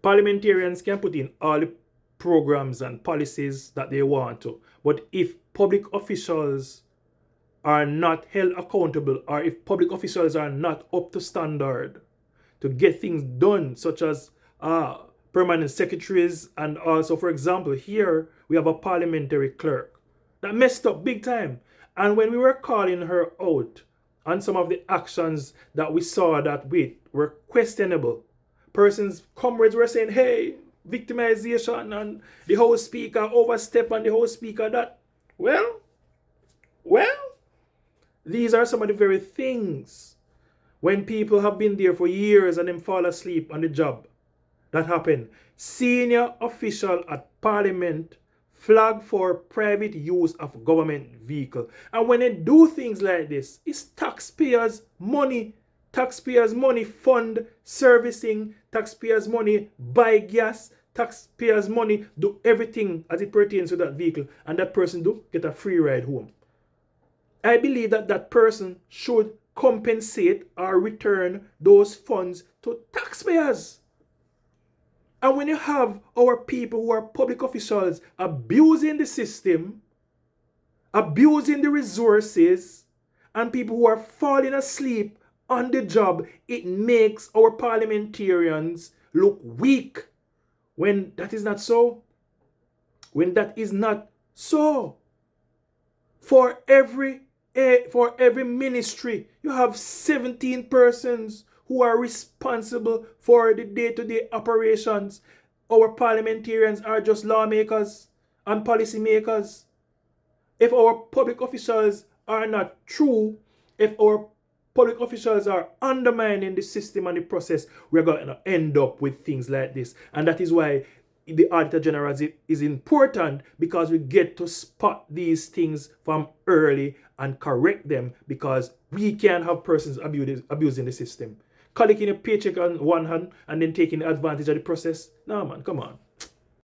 Parliamentarians can put in all the programs and policies that they want to, but if public officials are not held accountable, or if public officials are not up to standard to get things done, such as permanent secretaries, and also, for example, here we have a parliamentary clerk that messed up big time. And when we were calling her out on some of the actions that we saw that were questionable, persons, comrades were saying, hey, victimization, and the House Speaker overstep, and the House Speaker that. Well, these are some of the very things when people have been there for years and then fall asleep on the job that happen. Senior official at Parliament flag for private use of government vehicle. And when they do things like this, it's taxpayers' money. Taxpayers' money fund servicing, taxpayers' money buy gas, taxpayers' money do everything as it pertains to that vehicle, and that person do get a free ride home. I believe that that person should compensate or return those funds to taxpayers. And when you have our people who are public officials abusing the system, abusing the resources, and people who are falling asleep on the job, it makes our parliamentarians look weak. When that is not so. When that is not so. For every ministry, you have 17 persons who are responsible for the day-to-day operations. Our parliamentarians are just lawmakers and policymakers. If our public officials are not true, if our public officials are undermining the system and the process, we're going to end up with things like this. And that is why the Auditor General is important, because we get to spot these things from early and correct them, because we can't have persons abusing the system. Collecting a paycheck on one hand and then taking advantage of the process. No, man, come on.